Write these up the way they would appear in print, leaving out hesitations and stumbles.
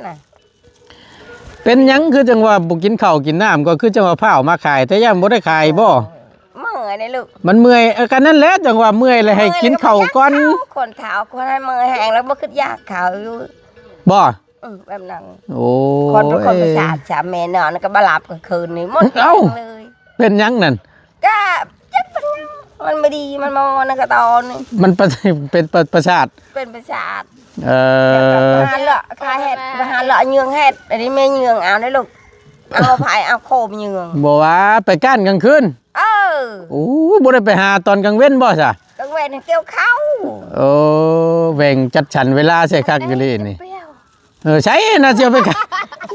น่ะเป็นหยังคือจังว่าบ่กินข้าวกินน้ำก็คือจังว่าผ้ามาขายแต่ยังบ่ได้ขายบ่เมื่อยเลยลูกมันเมื่อยกันนั่นแหละจังว่าเมื่อยเลยให้กินข้าวก่อนคนเฒ่าคนให้เมื่อยแห้งแล้วบ่คิดยากข้าวอยู่บ่แบบนั้นโอ้คนเป็นคนประสาทฉาแม่นอนก็บ่หลับกลางคืนนี่หมดเลยเป็นหยังนั่นก็จักเป็นมันไม่ดีมันมอนกระตอนนี่มันเป็นประสาทเป็นประสาทหาเลาะคาเห็ดหาเลาะเยืองเห็ดอันนี้ไม่เยืองเอาได้ลูกเอาไผ่เอาโคมเยืองบ่ว่าไปก้านกลางคืนโอ้บ่ได้ไปหาตอนกลางเว้นบ่ซะกลางเว้นเกี่ยวข้าวโอ้แบ่งจัดสรรเวลาใส่คักอยู่เลยนี่ใช่น่าสิเอาไปขาย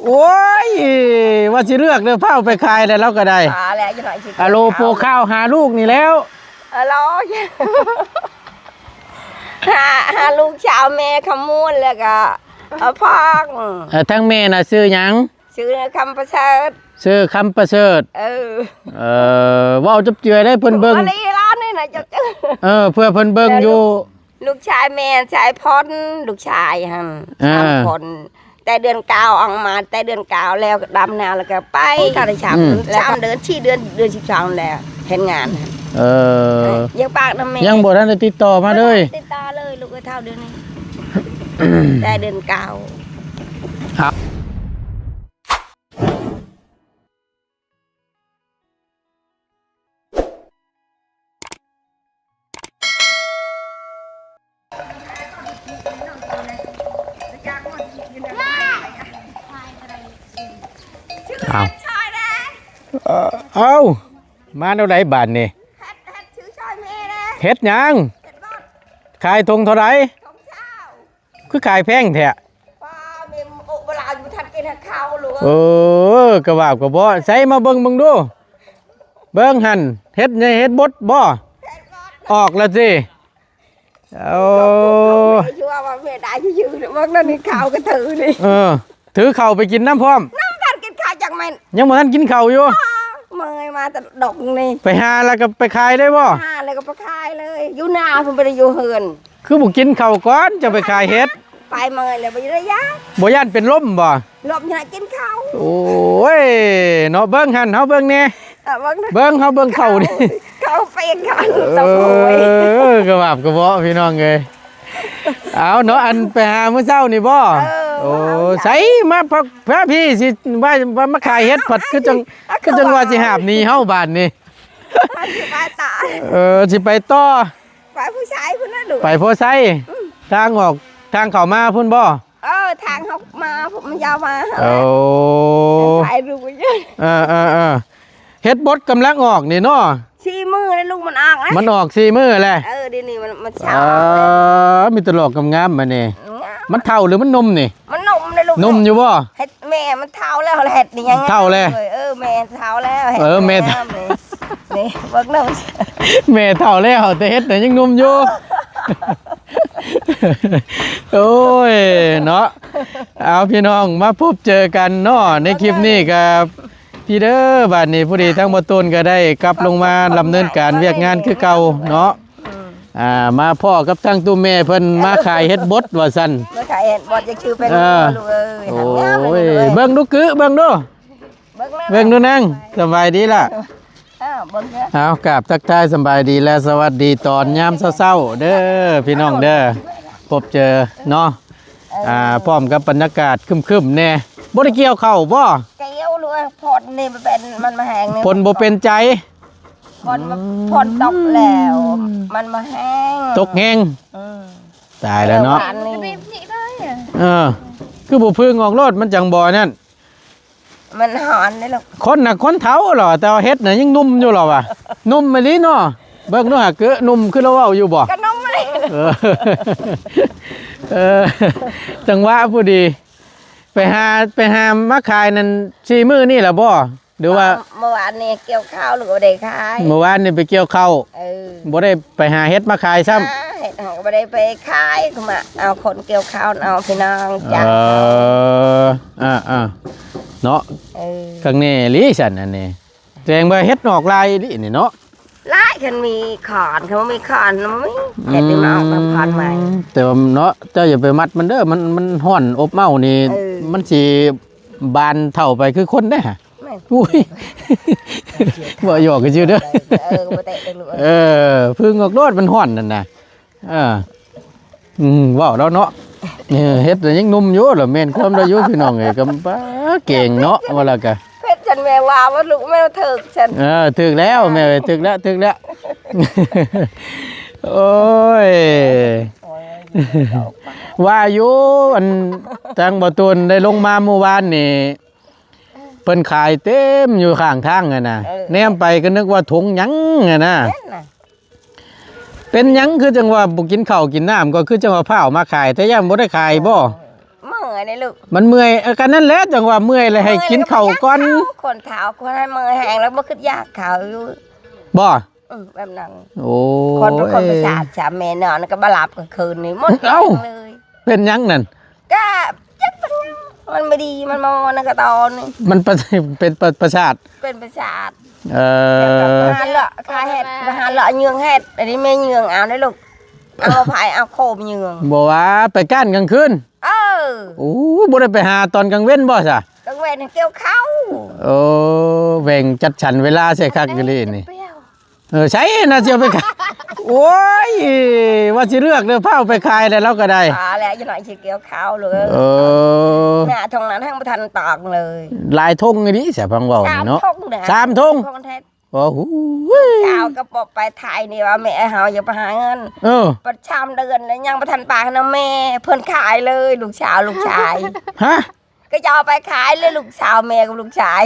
โอ้ยว่าสิเลือกเด้อพาไปขายแล้วเราก็ได้แล้วจะหน่อยสิอะโลโปข้าวหาลูกนี่แล้วรอหาลูกชาวแม่ขมูลแล้วก็พังทั้งแม่น่ะซื้อหยังชื่อคำประเสริฐซื้อคำประเสริฐว้าวจับเจือได้เพิ่นเบิ่งนี่ร้านนี่นะจับเพื่อเพิ่นเบิ่งอยู่ลูกชายแม่ชายพ้นลูกชายหั่น3 คนแต่เดือน9ออกมาแต่เดือน9แล้วดำนาแล้วก็ไปก็ได้3 เดือน4 เดือน12แล้วเห็นงานยังปากน้ำแม่ยังบ่ทันได้ติดต่อมาเลยติดต่อเลยลูกเท่าเดือนนี้แต่เดือน9ครับเอามาเท่าไหร่บาทนี่เฮ็ดยังขายทงเท่าไหร่คือขายแพงแท้กระว่าก็บ่ใส่มาเบิ่งดูเบิ่งหั่นเฮ็ดเฮ็ดบดบ่ออกแล้วสิชัวว่าแม่ได้ยืนๆนั่นนี่ข้าวก็ถือนี่ถือข้าวไปกินน้ำพร้อมน้ำกันกินข้าวจังแม่นยังบ่ทันกินข้าวอยู่เมื่อยมาแต่ดอกนี่ไปหาแล้วก็ไปขายได้บ่หาแล้วก็ไปขายเลยอยู่นาเพิ่นบ่ได้อยู่เฮือนคือบ่กินข้าวก่อนจะไปขายเฮ็ดไปเมื่อยแล้วบ่ได้ยะบ่ย่านเป็นลมบ่ลมอยากกินข้าวโอ้ยเนาะเบิ่งหั่นเฮาเบิ่งแน่เบิ่งเฮาเบิ่งข้าวนี่ข้าวเป็นกันตะโอยกระบาบกระเบาะพี่น้องเอ้ยเอาเนาะอันไปหามื้อเช้านี่บ่โอ้ใส่มาพระพี่สิว่ามาขายเฮ็ดผัดคือจังว่าสิหาบหนีเฮาบาดนี่สิไปต่อสิไปต่อไปผู้ชายพุ่นน่ะลูกไปโพไซทางออกทางเข้ามาพุ่นบ่ทางเขามาผมมันยาวมาโอ้ถ่ายรูปเยอะเฮ็ดบดกำลังออกนี่เนาะ4 มื้อแล้วลูกมันออกมันออก4 มื้อแหละเดี๋ยวนี้มันเช้ามีตลอกงามๆมานี่มันเท่าหรือมันนมนี่มันนมเลยลูกนมอยู่บ่เฮ็ดแม่มันเท่าแล้วเฮ็ดนี่ยังไงเท่าแล้วแม่เท่าแล้วแม่นี่เบิ่งนมแม่เท่าแล้วแต่เฮ็ดน่ะยังนมอยู่โอ้ยเนาะเอาพี่น้องมาพบเจอกันเนาะในคลิปนี้กับพี่เด้อบัดนี้ผู้ดีทั้งบ่ต้นก็ได้กลับลงมาดำเนินการเวียกงานคือเก่าเนาะมาพ่อกับทั้งตู้แม่เพิ่นมาขายเฮ็ดบดว่าซั่นมาขายเฮ็ดบดจะชื่อเป็นลูกโอ้ยเบิ่งดูกึเบิ่งดูเบิ่งดูนางสบายดีล่ะเอากราบทักทายสบายดีและสวัสดีตอนยามเช้าๆเด้อพี่น้องเด้อพบเจอเนาะพร้อมกับบรรยากาศครึมๆแน่บ่ได้เกี่ยวข้าวบ่เกี่ยวเลยพอดนี่มันเป็นมันมาแห้งนี่ฝนบ่เป็นใจพอดตกแล้วมันมาแห้งตกแห้งตายแล้วเนาะคือบ่พึ่งออกรถมันจังบ่นั่นมันหอนนี่ลูกคนน่ะคนเฒ่าเหรอแต่เฮ็ดน่ะยังนุ่มอยู่หรอวะนุ่มมะลิเนาะเบิ่งดูหาเกอะนุ่มคือเราเว้าอยู่บ่ก็นุ่มเลยจังหวะผู้ดีไปหามาขายนั่น4 มื้อนี่ล่ะบ่หรือว่าเมื่อวานนี่เกี่ยวข้าวหรือบ่ได้ขายเมื่อวานนี่ไปเกี่ยวข้าวบ่ได้ไปหาเฮ็ดมาขายซ้ำเฮ็ดก็บ่ได้ไปขายคือมาเอาคนเกี่ยวข้าวเอาพี่น้องจ้ะเนาะข้างนี้ลิฉันอันนี้แจงบ่เฮ็ดนอกลายลินี่เนาะลาย คันมีขอนเขาไม่มีขอนมันไม่เห็ดได้มาเอาแบบขอนใหม่ แต่ว่าเนาะเจ้าอย่าไปมัดมันเด้อมันห่อนอบเมานี่มันสิบานเท่าไปคือคนได้ฮะอุ้ยบ่หยอกกันชื่อเด้อบ่เตะได้ลูกพึ่งออกโลดมันห่อนนั่นน่ะว้าวแล้วเนาะเฮ็ดยังหนุ่มอยู่ล่ะแม่นความได้อยู่พี่น้องเอ้ยก็เก่งเนาะว่าแล้วก็เพชรฉันแม่ว่าลูกแม่ถึกฉันถึกแล้วแม่ถึกแล้วโอ้ยว่าอยู่อันทางบ่ตูนได้ลงมาเมื่อวานนี่เพิ่นขายเต็มอยู่ข้างทางอ่ะนะแนมไปก็นึกว่าถุงหยังอ่ะนะเป็นหยังคือจังว่าบ่กินข้าวกินน้ำก็คือจังว่าพาเอามาขายแต่ยังบ่ได้ขายบ่เมื่อยนี่ลูกมันเมื่อยกันนั่นแหละจังว่าเมื่อยเลยให้กินข้าวก่อนคนเฒ่าคนให้เมื่อยแห้งแล้วบ่คิดยากข้าวอยู่บ่แบบนั้นโอ้คนเป็นคนประสาทฉาแม่นอนก็บ่หลับกลางคืนนี่หมดเลยเป็นหยังนั่นก็จักเป็นมันไม่ดีมันมอนกระตอนนี่มันเป็นประสาทเป็นประสาทหาเลาะคาเห็ดหาเลาะเยืองเห็ดอันนี้ไม่เยืองเอาได้ลูกเอาไผ่เอาโคมเยืองบอกว่าไปก้านกลางคืนโอ้บ่ได้ไปหาตอนกลางเว้นบ่ซะกลางเว้นเกี่ยวข้าวโอ้แบ่งจัดสรรเวลาใช่คักกะลีนี่ใช่น่าจะไปขายโอ้ยว่าสิเลือกเด้อพาไปขายได้แล้วก็ได้แล้วจังหน่อยสิเกี่ยวข้าวเลยน่ะทงนั้นทั้งบ่ทันตอกเลยหลายทงอีนี่แซ่บฟังเว้านี่เนาะ3ทงโอ้โหเช้าก็ปอบไปไทยนี่ว่าแม่เฮาอย่าไปหาเงินประชามเดือนแล้วยังบ่ทันปากนะแม่เพิ่นขายเลยลูกสาวลูกชายฮะก็จะเอาไปขายเลยลูกสาวแม่กับลูกชาย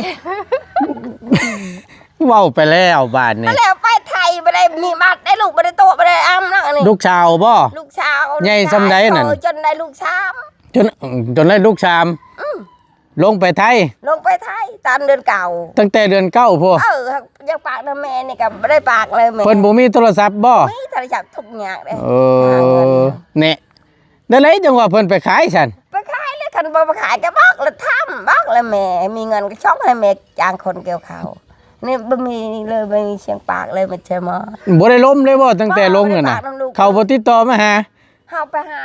เว้าไปแล้วบ้านนี่แล้วไปไทยบ่ได้มีบัตรได้ลูกบ่ได้โตบ่ได้อ้ำนะนี่ลูกสาวบ่ลูกสาวใหญ่ซำใดนั่นจนได้ลูก3จนได้ลูก3ลงไปไทยตอนเดือนเก่าตั้งแต่เดือน9พุ่นยังปากนะแม่นี่ก็บ่ได้ปากเลยแม่เพิ่นบ่มีโทรศัพท์บ่มีโทรศัพท์ทุกอย่างเด้เนี่ยได้เลยจังว่าเพิ่นไปขายซั่นไปขายเลยคันบ่ไปขายก็บอกแล้วทำบอกแล้วแม่มีเงินก็ช่องให้แม่จ้างคนเกี่ยวข้าวนี่บ่มีเลยบ่มีเสียงปากเลยมันจะมาบ่ได้ล้มเลยบ่ตั้งแต่ลงน่ะนะเขาบ่ติดต่อมาหาเฮาไปหา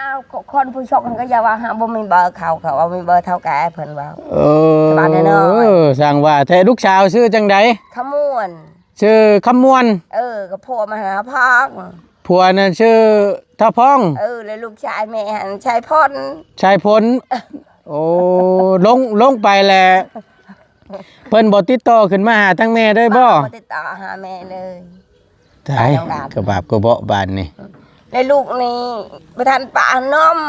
คนผู้ชกก็อย่าว่าหาบ่มีเบอร์เขาว่ามีเบอร์เท่าแก่เพิ่นว่าบ้านน้อยสร้างว่าแท้ลูกสาวชื่อจังได๋ขมวนชื่อขมวนก็ผัวมาหาพักผัวน่ะชื่อท่าพ้องแล้วลูกชายแม่หันชายพลโอ้ลงไปแหละเพิ่นบ่ติดต่อขึ้นมาหาทั้งแม่ได้บ่ติดต่อหาแม่เลยตายกระบาบกระเบาะบานนี่ในลูกนี่ประธานป่านม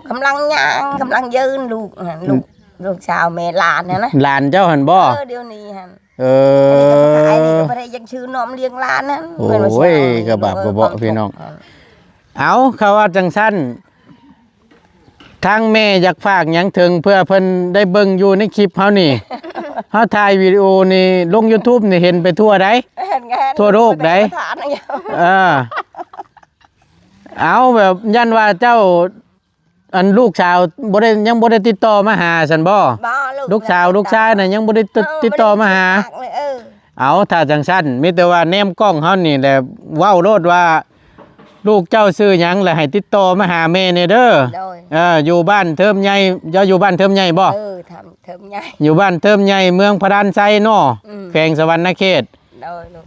กำลังย่างกำลังยืนลูกสาวแม่หลานนะหลานเจ้าหันบ่เดี๋ยวนี้หันไอ้นี่ก็บ่ได้ยังชื่อนมเลี้ยงหลานนั้นโอ้ยกระบาบกระเบาะพี่น้องเอาเขาว่าจังซั่นทางแม่อยากฝากหยังถึงเพื่อเพิ่นได้เบิ่งอยู่ในคลิปเฮานี่เฮาถ่ายวิดีโอนี่ลง YouTube นี่เห็นไปทั่วได้ทั่วโลกได้เอาแบบยันว่าเจ้าอันลูกสาวยังบ่ได้ติดต่อมาหาฉันบ่ลูกชายน่ะยังบ่ได้ติดต่อมาหาเอาถ้าจังซั่นมีแต่ว่าแนมกล้องเฮานี่แหละเว้าโลดว่าลูกเจ้าชื่อหยังแล้วให้ติดต่อมาหาแม่นี่เด้ออยู่บ้านเทิมใหญ่อยู่บ้านเทิมใหญ่บ่ทำเทิมใหญ่อยู่บ้านเทิมใหญ่เมืองพระดานไซเนาะแขวงสวรรณเขต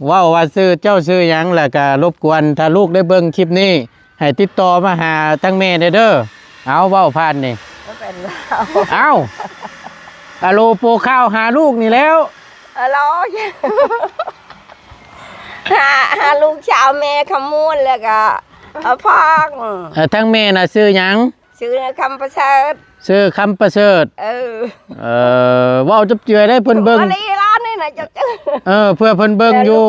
ว้าว่าชื่อเจ้าชื่อหยังแล้วก็รบกวนถ้าลูกได้เบิ่งคลิปนี้ให้ติดต่อมาหาทั้งแม่เด้อเอาเว้าผ่านนี่เอาอะโลโปข้าวหาลูกนี่แล้วรอหาลูกชาวแม่ขมูลแล้วก็พักทั้งแม่น่ะชื่อหยังชื่อคำประเสริฐชื่อคำประเสริฐเว้าจับเจือได้เพิ่นเบิ่งนี่ร้านนี่น่ะจับเพื่อเพิ่นเบิ่งอยู่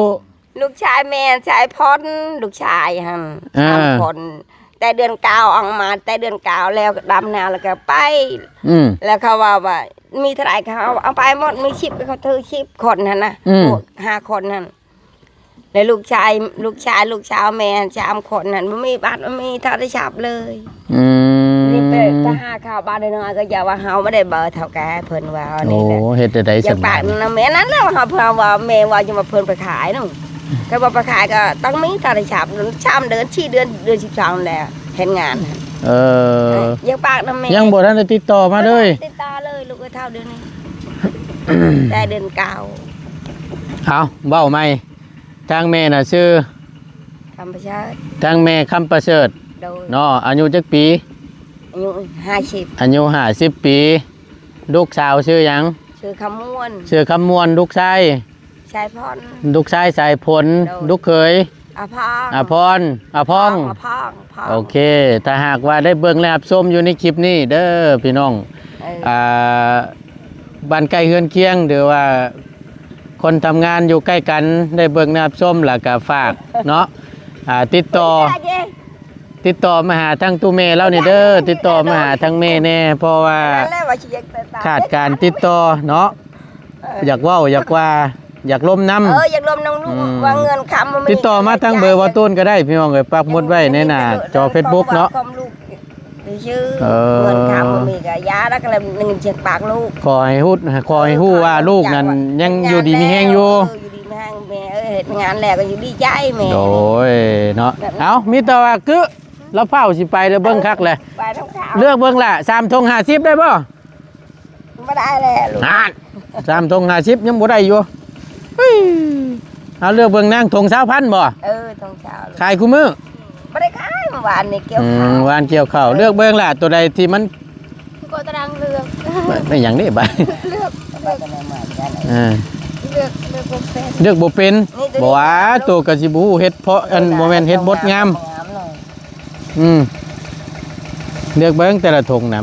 ลูกชายแม่ชายพรลูกชายหั่น3คนแต่เดือน9ออกมาแต่เดือน9แล้วดำนาแล้วก็ไปแล้วเขาว่ามีเท่าไหร่เขาเอาไปหมดมีชิปเขาถือชิปคนนั่นนะ5คนนั่นแล้วลูกชาวแม่3คนนั่นบ่มีบัตรบ่มีโทรศัพท์เลยนี่ไปหาข่าวบ้านน้อยก็อย่าว่าเฮาไม่ได้เบอร์เท่าแก่เพิ่นว่านี่แหละโอ้เฮ็ดได้จังปากนำแม่นั้นแล้วเฮาเพิ่นว่าแม่ว่าจะมาเพิ่นไปขายนู่น ก็บอกไปขายก็ต้องมีตาได้ฉาบชามเดือนที่เดือน12แล้วเห็นงาน ยังปากน้ำแม่ ยังบ่ทันได้ติดต่อมาเลย ติดต่อเลยลูกเท่าเดือนนี้ ได้เดือนเก้า เอาเว้าใหม่ทางแม่น่ะชื่อ คำประชา ทางแม่คำประเสริฐ โดย เนาะอายุจักปี อายุ50 อายุ50 ปี ลูกสาวชื่อหยัง ชื่อคำม้วน ชื่อคำมวลลูกชาย ชายพร ลูกชายสายผล ลูกเขย อาพอง อาพรอาพอง อาพองพอง โอเค ถ้าหากว่าได้เบิ่งและรับชมอยู่ในคลิปนี้เด้อพี่น้อง เออ บ้านใกล้เฮือนเคียงหรือว่าคนทำงานอยู่ใกล้กันได้เบิ่งและรับชมแล้วก็ฝากเนาะติดต่อมาหาทางตู้เมเล่านี่เด้อติดต่อมาหาทางเมแน่เพราะว่า นั่นแหละว่าสิอยากแต่ต ขาดการติดต่อเนาะอยากเว้าอยากว่าอยากล้มน้ำ อยากรวมน้องลูกว่าเงินคำมัน ติดต่อมาทางเบอร์ว่าต้นก็ได้พี่น้องเอ้ยปักหมุดไว้ในหน้าจอ Facebook เนาะ ความลูกชื่อเงินคำมันมีกับยาแล้วก็เลยเงินเชียงปากลูก ขอให้ฮู้ว่าลูกนั้นยังอยู่ดีมีแฮงอยู่ อยู่ดีมีแฮงแม่เฮ็ดงานแล้วก็อยู่ดีใจแม่ โอ้ยเนาะเอามีแต่ว่าคือเราเฝ้าสิไปแล้วเบิ่งคักเลย ไปทั้งขาว เลือกเบิ่งล่ะ3ธง50ได้บ่ บ่ได้แล้วลูก นั่น3ธง50ยังบ่ได้อยู่เฮ้ยเอาเลือกเบิ่งนางธง20,000บ่ ทั้งเช้า ขายคู่มือ บ่ได้ขายเมื่อวานนี่เกี่ยวข้าว วานเกี่ยวข้าวเลือกเบิ่งล่ะตัวใดที่มัน ก็ตารางเลือก ไม่หยังนี่บ่ เลือกไปกันมาจัง เออ เลือกผมเป็น เลือกบ่เป็นบ่ว่าตัวกะสิบ่ฮู้เฮ็ดเพราะอันบ่แม่นเฮ็ดบดงาม เลือกเบิ้งแต่ละถุงนะ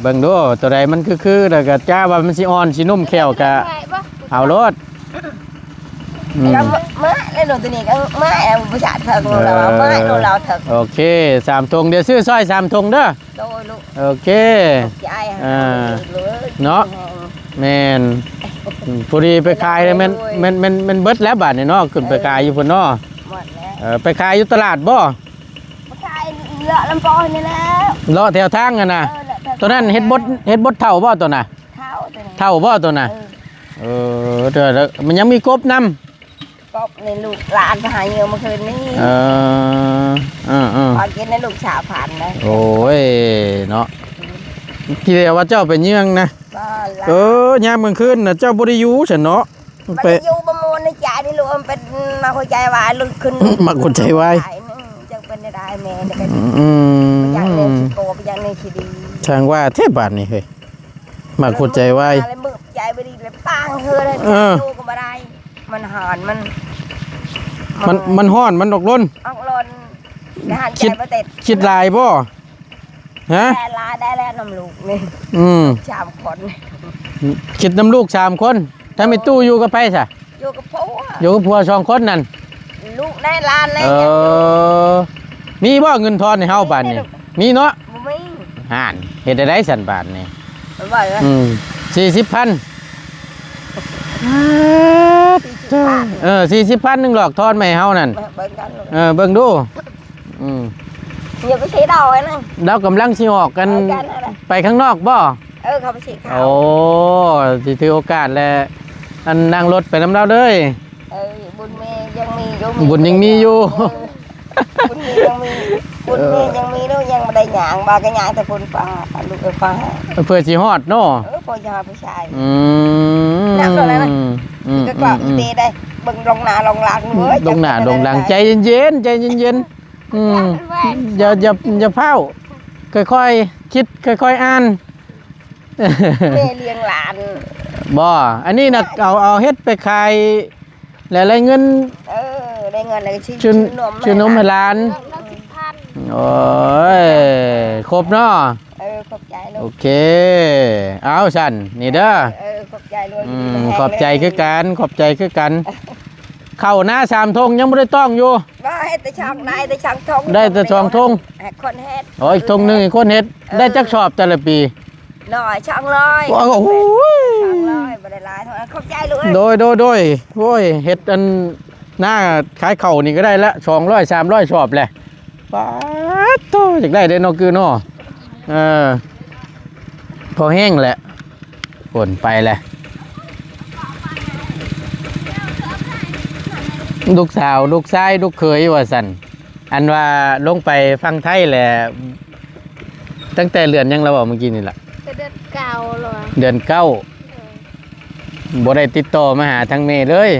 เบิ้งดูตัวใดมันคือแล้วก็จ้าว่ามันสิอ่อนสินุ่มแข็วกะ ไปปะ เอารถ แล้วเมื่อเล่นดนตรีก็เมื่อประชาชนเราเมื่อเราถึง โอเค3ถุงเดี๋ยวซื้อซอย3ถุงเด้อ โดยลูก โอเค ใจ เนาะแม่นพอดีไปขายเลยแมันเบิดแล้วบาดนี่เนาะขึ้นไปขายอยู่พุ่นเนาะ หมดแล้ว ไปขายอยู่ตลาดบ่ ใช่เลาะลำปอยนี่แล้ว เลาะแถวทางกันน่ะตัวนั้นเฮ็ดบดเท่าบ่ตัวน่ะ เท่าตัวนี้ เท่าบ่ตัวน่ะเดี๋ยวมันยังมีกบนำ ก็ในลูกหลานไปหาเงินเมื่อคืนนี้ พอกินในลูกสาวผ่านนะ โอ้ยเนาะกี่เดียวว่าเจ้าไปเยืองนะ ก็ละ ยามมื้อคืนน่ะเจ้าบ่ได้อยู่ฉันเนาะ มันอยู่ประมูลในใจนี่ลูกมันเป็นมาหัวใจวายลุกขึ้น มาคนใจไว้ จังเป็นได้แม่เนี่ยก็ อื อย่าง ม เล่นโกบอย่างเล่นคีดี ช่างว่าเทพบาทนี่เฮ้ยมาคนใจไว้ อะไรมือใจไปดีเลยปังเธอเลยดูก็มาได้มันหอนมัน มันฮ้อนมันดอกล้น ออกลนนะฮะใจมาติด คิดลายบ่ฮะ ได้ลาได้แล้วน้ำลูกนี่ ชามคน คิดน้ำลูก3คนถ้าไม่ตู้อยู่กับไผซะ อยู่กับผัว อยู่กับผัว2คนนั่น ลูกได้ลานเลย มีบ่เงินทอนให้เฮาบาดนี่มีเนาะ บุ้มี ห่านเฮ็ดได้สันบาทนี่ มันบอกว่า 40,000 40,000นึงหลอกทอนมาให้เฮานั่น เบิ่งกันลูก เบิ่งดู อย่าไปชี้ดอกไว้นะ เรากำลังสิออกกัน เอากันอะไร ไปข้างนอกบ่ เขาไปชี้เขา โอ้สิถือโอกาสแล้วอันนั่งรถไปน้ำเราเลย บุญเมย์ยังมีอยู่ บุญยังมีอยู่ บุญเมย์ยังมีบุญเมย์ยังมีลูกยังไม่ได้หยางบากระหยางแต่บุญฟ้าลูกฟ้า เพื่อสิฮอดเนาะ พอจะหาผู้ชาย นั่ง นั่งตรงนั้น ก็กลับตีได้บึงลงหน้าลงหลังเว้ย ลงหน้าลงหลังใจเย็นๆใจเย็นๆอย่าเผาค่อยๆคิดค่อยๆอ่าน แม่เลี้ยงหลาน บ่อันนี้น่ะเอาเฮ็ดไปขายแล้วได้เงิน ได้เงินอะไรชื่ ชื่อนมให้หลาน ละ10,000 โอ้ยครบเนาะ ขอบใจลู โอก เคเอาสั่นนี่เด้อ ขอบใจลูก ขอบใจคือกันขอบใจคือกัน เข้าหน้า3ธงยังบ่ได้ต้องอยู่ ว่าให้แต่ช่างได้แต่ช่างทง ได้แต่2ธง คนเฮ็ด อ๋ออีกธงนึงอีกคนเฮ็ดได้จักสอบแต่ละปี หน่อยช่างร้อย โอ้โห ช่างร้อยบ่ได้หลายเท่านั้นขอบใจลูก โดยโอ้ยเฮ็ดอันหน้าขายเข่านี่ก็ได้ละ200 300สอบแหละป๊าดโตอยากได้เด้เนาะคือเนาะพอแห้งแหละฝนไปแหละ ลูกสาวลูกชายลูกเขยว่าซั่นอันว่าลงไปฟังไทยแหละตั้งแต่เดือนยังเราบอกเมื่อกี้นี่ล่ะ จะเดือนเก่าเหรอ เดือน9บ่ได้ติดต่อมาหาทางเมย์เลย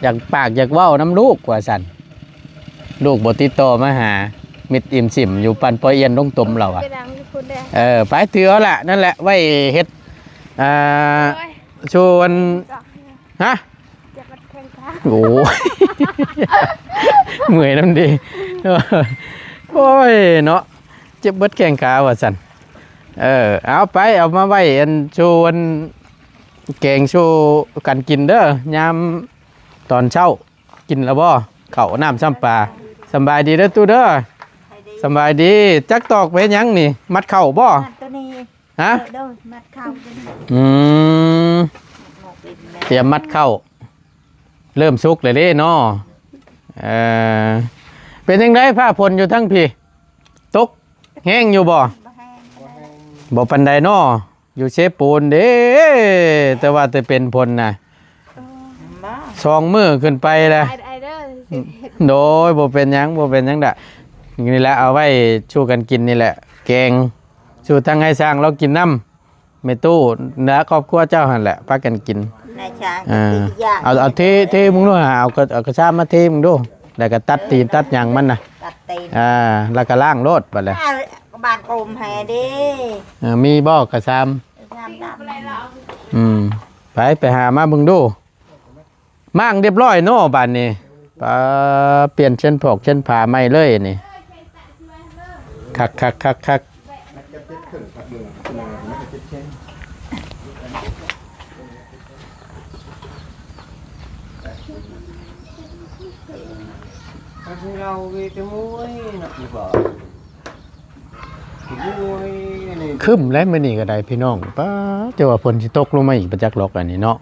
อยากปากอยากเว้าน้ำลูกว่าซั่นลูกบ่ติดต่อมาหามิดอิ่มสิมอยู่ปันปอยเอียนลงตมเราอ่ะ ไปดังที่คุณได้ ไปถือเอาละนั่นแหละไว้เฮ็ดชวนฮะ จะมาแข่งขัน โอ้ย เหมื่อยน้ำดีโอ้ยเนาะเจ็บเบิดแข้งขาว่าสันเอาไปเอามาไว้อันชวนแกงชูกันกินเด้อยามตอนเช้ากินแล้วบ่ข้าวน้ำซ้ำปลาสำบายดีเด้อตู้เด้อสำบายดีจักตอกไปยังนี่มัดเข่าบ่ ตัวนี้ ฮะ เด้อมัดเข้าตัวนี้ เตรียมมัดเข้าเริ่มสุกเลยเด้เนาะเป็นยังไงผ้าพลอยู่ทั้งพี่ตกแห้งอยู่บ่บ่ปันใดเนาะอยู่เชฟปูนเด้แต่ว่าจะเป็นพลนะสองมือขึ้นไปเลย ไอเดอร์ โดยบ่เป็นหยังบ่เป็นหยังดะนี่แหละเอาไว้ชูกันกินนี่แหละแกงชูทั้งให้สร้างเรากินน้ำไม่ตู้เนื้อครอบครัวเจ้าหันแหละพักกันกิน นายช้าง เอาเทมึงด้วยเอากระชามาเทมึงดูแล้วก็ตัดตีนตัดหยังมันนะ ตัดตีน แล้วก็ล้างรถไปเลย บานกลมแห่ดิ มีบ่อกระชาม ทำดไปหามามึงดูมั่งเรียบร้อยเนาะบ้านนี้เปลี่ยนเช่นผอกเช่นผ้าใหม่เลยนี่คักเราไปจะมุ้ยหนักดีกว่ามุ้ยนี่ คึมแล้วมื้อนี้ก็ได้พี่น้องเจ้าว่าฝนสิตกลงมาอีกประจักษ์หรอกอันนี้เนาะ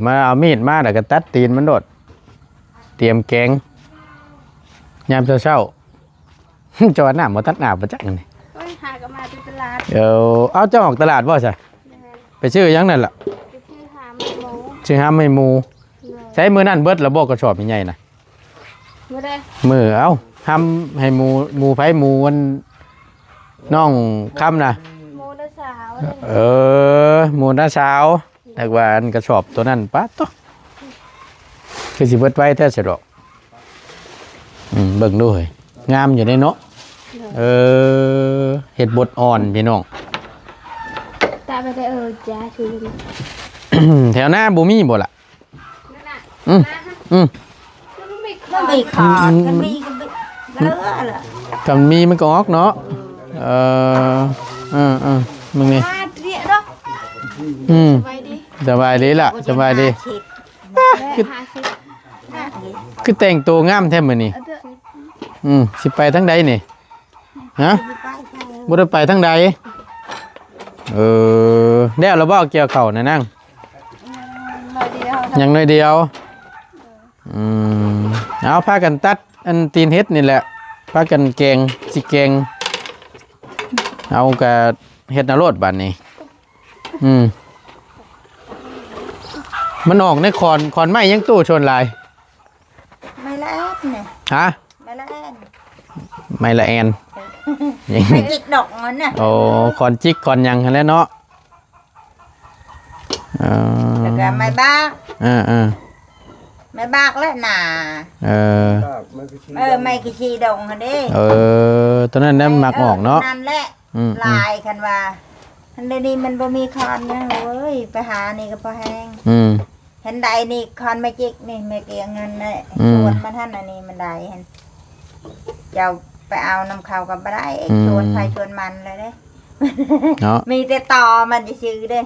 มาเอามีดมาแล้วก็ตัดตีนมันโดดเตรียมแกงยามเช้าๆ จอดหน้าบ่ตัดหน้าประจักษ์นี่ โอ้ยหากันมาที่ตลาด เอาเจ้าออกตลาดบ่ซะไปซื้อหยังนั่นล่ะ ไปชื่อหาหมู ซื้อห้ามให้หมูใช้มือนั่นเบิดแล้วบ่กระสอบใหญ่ๆน่ะ ไม่ได้ มือห้ามให้หมูไผหมูวันน้องค่ำน่ะ หมูได้สาว หมูน้าสาวแต่ว่าอันกระสอบตัวนั้นป๊าดโตคือสิเบิดไว้แท้สิดอกเบิ่งดูเฮ้ยงามอยู่ในเนาะเห็ดบดอ่อนพี่น้อง ตาไปได้จ้าชูเลย แถวหน้าบ่มีบ่ล่ะ นั่นน่ะ อืม มันไม่ข ก็ อ มีขอดก็มีเลือด กับมีมันก็ออกเนาะมึงนี่ มาเรียเนาะ ไปดิ สบายดีล่ะสบายดี หาสิ คือแต่งตัวงามแท้มื้อนี้สิไปทางใดนี่ฮะบ่ได้ไปทางใดแล้วเราบ่เกี่ยวเข้าวนะนั่ง มาเดียว ยังน้อยเดียวเอาพากันตัดอันตีนเฮ็ดนี่แหละพากันแกงสิแกงเอากะเฮ็ดนรดบัดนี้มันออกในคอนไม้ยังตู้ชนลาย ไม่ละแอนเนี่ย ฮะ ไม่ละแอน ไม่ละแอนยัง ไม่จิกดอกมันน่ะ โอ้คอนจิกคอนยังหั่นแหล้วเนาะ แล้วก็ไม่บ้า ไม่บ้าแล้วน่ะไม่กี่ชีดงคันดิ ตัวนั้นได้มักออกเนาะ นั่นแหละลายคันว่าอันนี้มันบ่มีคอนนะเว้ยไปหานี่ก็พอแห้งเห็นใดนี่คอนไม่จิกนี่ไม่เกี่ยงเงินเลยชวนมาท่านอันนี้มันได้เห็นเจ้าไปเอาน้ำเขากับบ่ได้ชวนใครชวนมันเลยเด้ เนาะ มีแต่ต่อมันจะซื้อเด้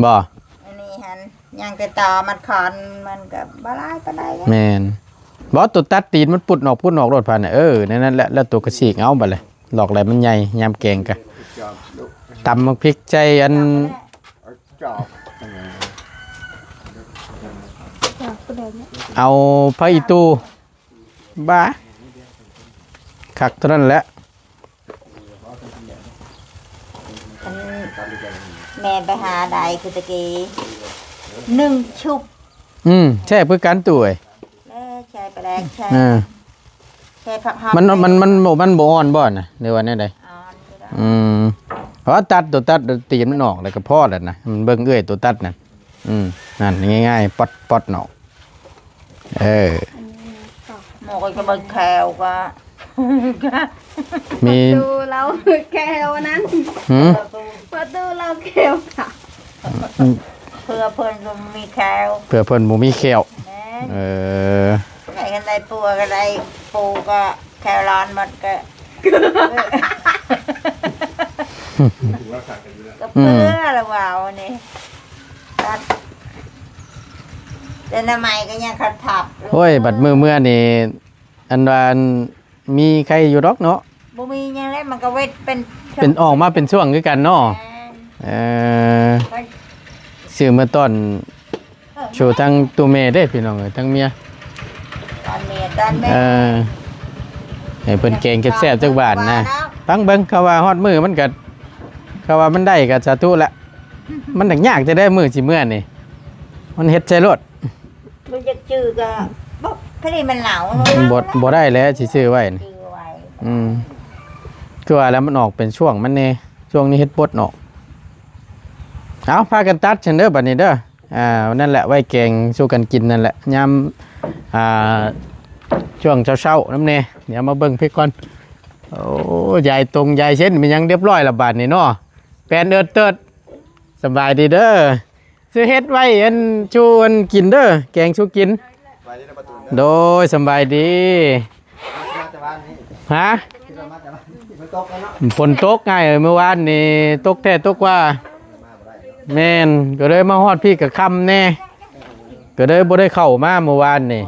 บ่ อันนี้หันยังแต่ต่อมันคอนมันก็บ่ได้ปานใด แม่นบ่ตัวตัดตีนมันปุดออกรถผ่านน่ะนั่นแหละแล้วตัวกระสีกเอาบัดเลยหลอกอะไรมันใหญ่ยามแกงกะตำมักพริกใจอัน จอบ จากประเด็นนี้ เอาพระอีตูบ้าคักเท่านั้นแหละ แม่ไปหาใดคือตะกี้หนึ่งชุบ แช่เพื่อกันตัวเอ้ย แล้วใช้ไปแรกใช้ อ่า ใช้ผักหอม มันบ่อ่อนบ่น่ะในวันนี้ใด อ่อนอยู่แล้ว เพราะตัดตัวตัดตีนมันออกแล้วก็พอแล้วนะมันเบิ่งเอ้ยตัวตัดนั่นนั่นง่ายๆปอดเนาะหมกก็เบิ่งแควก็ มี ดูเราแก้วนั้น หืม ประตูเราแก้วค่ะ เพื่อเพิ่นก็มีแคว เพื่อเพิ่นบ่มีแขว แม่ เออ ใครกันได้ปูก็ได้ปูก็แควร้อนหมดก็ก็เพื่อละว่าวนี่ตัดแต่ทำไมก็ยังขัดทับ โอ้ยบัดเมื่อนี่อันว่ามีใครอยู่ดอกเนาะ บ่มีหยังแล้วมันก็เวทเป็น เป็นออกมาเป็นช่วงคือกันเนาะซื้อมาต้อนโชว์ทั้งตัวแม่เด้พี่น้องเอ้ยทั้งเมีย ตอนเมียตอนแม่ ให้เพิ่นแกงแซ่บๆจักบาทนะตั้งเบิ่งเขาว่าฮอดมื้อมันก็เขาว่ามันได้ก็สาธุละมันดักยากจะได้มื้อสิมื้อนี่มันเฮ็ดใส่รถ มันจะจืดก็บ่พอดีมันเหลา บ่ได้แล้วสิซื้อไว้นี่ จืดไว้ คือว่าแล้วมันออกเป็นช่วงมันแน่ช่วงนี้เฮ็ดปดเนาะเอาพากันตัดฉันเด้อบัดนี้เด้อนั่นแหละไว้แกงสู้กันกินนั่นแหละยามช่วงเช้าๆน้ำเน่เดี๋ยวมาเบิ่งพี่ก่อนโอ้ยายตรงยายเช่นมันยังเรียบร้อยและบาดนี่เนาะแปลนเติดสบายดีเด้อซื้อเฮ็ดไว้อันชูอันกินเด้อแกงชูกินโดยสบายดีฮะฝนตกไงเมื่อวานนี่ตกแท้ตกว่าแม่นก็เลยมาฮอดพี่กับค่ำแน่ก็เลยบ่ได้เข้ามาเมื่อวานนี่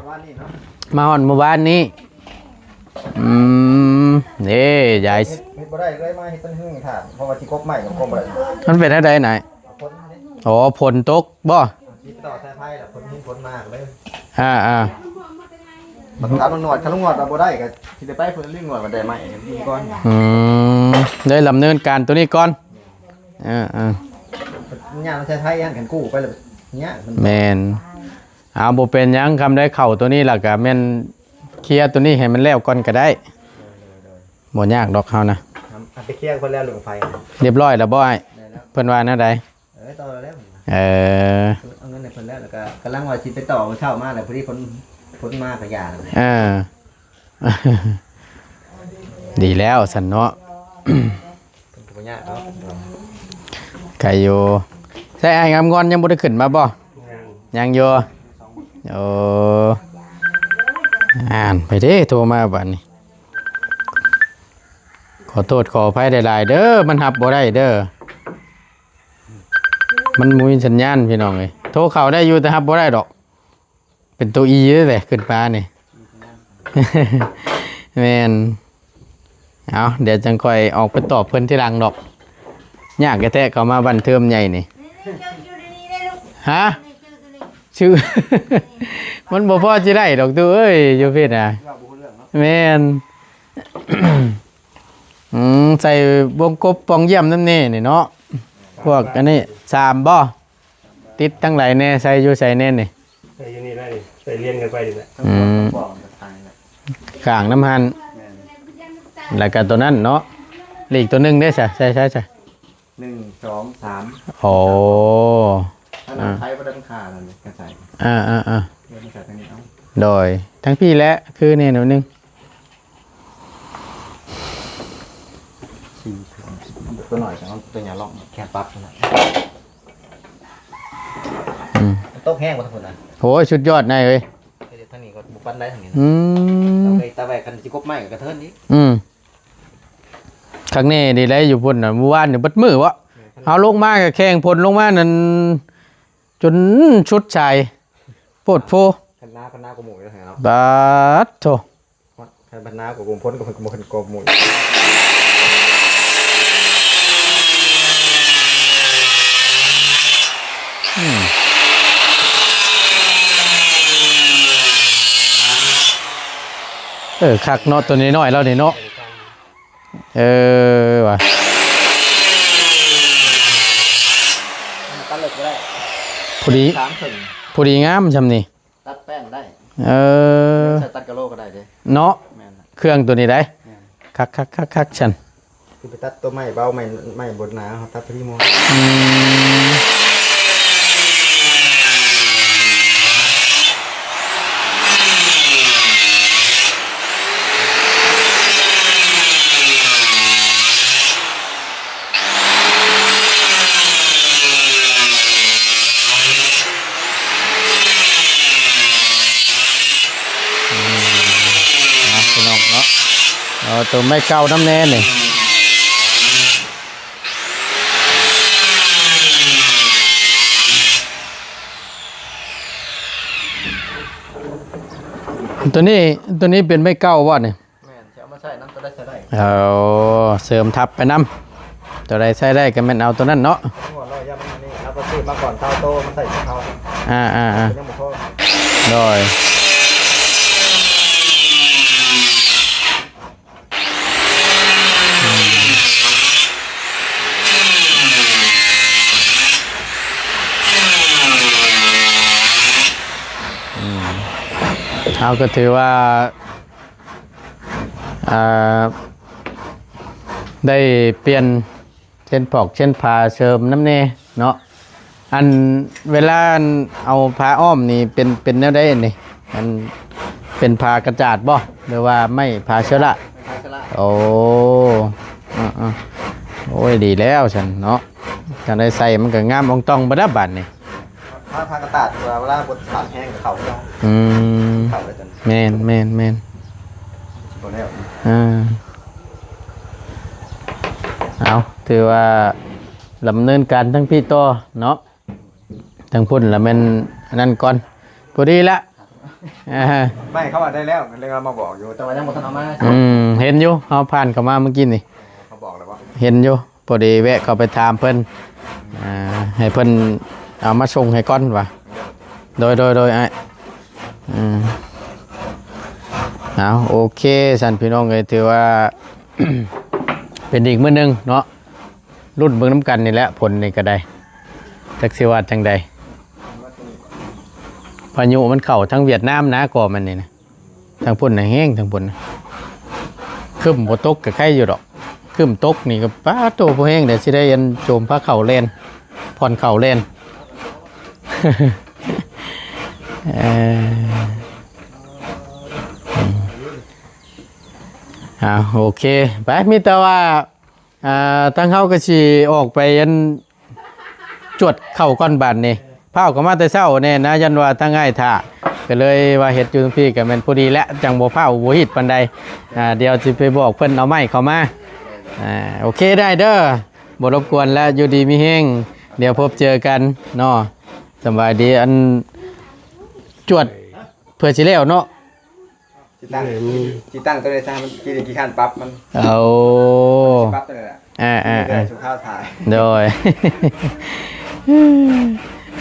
มาฮอดเมื่อวานนี้นี่ยาย เฮ็ดบ่ได้เลยมาเฮ็ดต้นหึ่งถาดเพราะว่าที่กบใหม่กับกบบ่ได้ มันเป็นอะไรไหน คนนี่ อ๋อฝนตกบ่ ติดต่อสายไฟล่ะคนหินคนมากเลย บั บักตาลุงหนวดคันลุงหนวดเราบ่ได้ก็สิได้ไปเพิ่นลุงหนวดมาได้ไหมนี่ก่อน ได้ดำเนินการตัวนี้ก่อนย่างใช้ไฟย่างกันกู้ไปเลยเนี่ยมัน แมนเอาบ่เป็นหยังคำได้เข่าตัวนี้ล่ะก็แม่นเคลียร์ตัวนี้ให้มันแล้วก่อนก็ได้บ่ยากดอกเฮานะ ไปเคลียร์คนแล้วเรื่องไฟ เรียบร้อยแล้วบ่ไอ้เพิ่นว่าแนวใด ต่อแล้ว เอา เงินในเพิ่นแล้วก็กำลังว่าสิไปต่อเช่ามาแล้วพอดีคนมาก็ยา ดีแล้วสันเนาะ เป็นปัญญาเนาะ ไก่อยู่ใช่ไอ้งามงอนยังบ่ได้ขึ้นมาบ่ยังอยู่อ่านไปเด้โทรมาบัดนี้ขอโทษขออภัยหลายๆเด้อมันหับบ่ได้เด้อมันบ่มีสัญญาณพี่น้องเอ้ยโทรเข้าได้อยู่แต่หับบ่ได้ดอกเป็นตัวอีเด้อแหละขึ้นมานี่ แม่นเอาเดี๋ยวจังค่อยออกไปตอบเพิ่นที่หลังดอกยากแท้ๆเข้ามาบันเทิมใหญ่นี่ฮะชื่อ มันบ่พอสิได้ดอกตัวเอ้ยอยู่เพิ่นน่ะแม่น ใส่วงกบปองเยี่ยมนั่นนี่นี่เนาะพวกอันนี้3บ่ติดทั้งหลายแน่ใส่อยู่ใส่แน่นี่ ใส่อยู่นี่ได้ใส่เรียนกันไปดิแหละ ข้างน้ำหันแล้วก็ตัวนั้นเนาะเลขตัวหนึงได้ใช่1 2 3โอ้ถ้าเราใช้ประดังคาแล้วก็ใส่เดี๋ยวมันใส่ทางนี้เอา โดยทั้งพี่และคือเนี่ยหนูนึง ตัวหน่อยจะเอาตัวอย่าลองแค่ปั๊บนะโต๊ะแห้งกว่าทั้งหมดนะ โหชุดยอดนายเอ้ย ทางนี้ก็บุกปั้นได้ทางนี้ ตาแหวกกันสิกบไม้กับกระเทินนี้ ครั้งนี้ดีเลยอยู่พุ่นน่ะเมื่อวานอยู่บัดมือวะเอาลงมากับแข่งพลลงมานั่นจนชุดชายโพดโพ พันหน้ากบหมูแล้วเหรอ บาดโถ พันหน้ากบพ้นกับกบหมูคักเนาะตัวนี้น้อยแล้วนี่เนาะว่ะ พอดี 3ครึ่ง พอดีงามซำนี่ ตัดแป้งได้ ใส่ตัดกะโหลก็ได้เด้ เนาะ แม่นล่ะ เครื่องตัวนี้ได้คักฉัน คือไปตัดตัวไม้เบาไม้บดหนาครับตัดที่โม พี่น้องเนาะตัวไม่เก่าน้ำแน่นี่ตัวนี้เป็นไม่เก่าว่ะเนี่ย แม่นจะเอามาใส่น้ำตัวได้ใส่ได้ เอาเสริมทับไปน้ำตัวใดใช้ได้ก็แม่นเอาตัวนั้นเนาะ หัวเราย่ำมันนี่แล้วก็ซื้อมาก่อนเท่าโตมันใส่เท่า เป็นยังบ่พอ โดยเอาก็ถือว่าได้เปลี่ยนเช่นปอกเช่นผ้าเสริมน้ำเน่เนาะอันเวลาเอาผ้าอ้อมนี่เป็นแนวใดนี่มันเป็นผ้ากระจาดบ่หรือว่าไม่ผ้าเชื้อละ ไม่ใช่ละ โอ้โอ้ยดีแล้วฉันเนาะการได้ใส่มันก็งามองตองบ่ได้บัดนี่ ถ้าพากระตาดเวลาบดถามแห้งกับเขาต้อง เขาเลยจน แม่นบ่แล้ว เอาถือว่าดำเนินการทั้งพี่ต่อเนาะทั้งพุ่นแล้วแม่นอันนั้นก่อนพอดีละ ไม่เขาว่าได้แล้วเลยเอามาบอกอยู่แต่ว่ายังบ่ทันเอามา เห็นอยู่เอาผ่านเข้ามาเมื่อกี้นี่ เขาบอกแล้วว่า เห็นอยู่พอดีแวะเข้าไปถามเพิ่นให้เพิ่นเอามาส่งให้ก่อนว่ะโดยไอ้เอาโอเคสันพี่น้องเลยถือว่า เป็นอีกมื้อนึงเนาะรุ่นเบิ่งน้ำกันนี่แหละผลนี่ก็ได้จักสิว่าจังใดพายุมันเข้าทั้งเวียดนามนะก่อมันนี่นะทางพุ่นน่ะแห้งทางพุ่นน่ะคึมบ่ตกก็ใครอยู่ดอกคึมตกนี่ก็ป้าโตบ่แห้งเดี๋ยวสิได้ยันโจมพระเข่าเล่นผ่อนเข่าเล่น โอเคไปมีแต่ว่าตั้งเขาก็สิออกไปยันจวดเข้าก้อนบานนี่เผาก็มาแต่เช้าเนี่ยนะยันว่าตั้งง่ายท่าก็เลยว่าเฮ็ดอยู่ตรงพี่ก็แม่นพอดีและจังบ่เผาบ่ฮิตปานใดเดี๋ยวสิไปบอกเพิ่นเอาไม้เข้ามาโอเคได้เด้อบ่รบกวนแล้วอยู่ดีมีแฮงเดี๋ยวพบเจอกันเนาะสบายดีอันจวดเพื่อสิแล้วเนาะ จีตั้งตัวเลยซะมันกี่ขั้นปั๊บมัน เอา ปั๊บตัวเลยแหละสุข้าวถ่าย โดย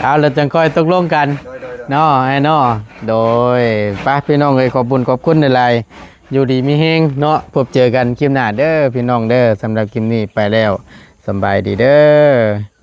เอาเราจังค่อยตกลงกัน โดย เนาะไอ้เนาะโดยป้าพี่น้องเลยขอบคุณในไลน์อยู่ดีมีเฮงเนาะพบเจอกันคลิปหน้าเด้อพี่น้องเด้อสำหรับคลิปนี้ไปแล้วสำบายดีเด้อ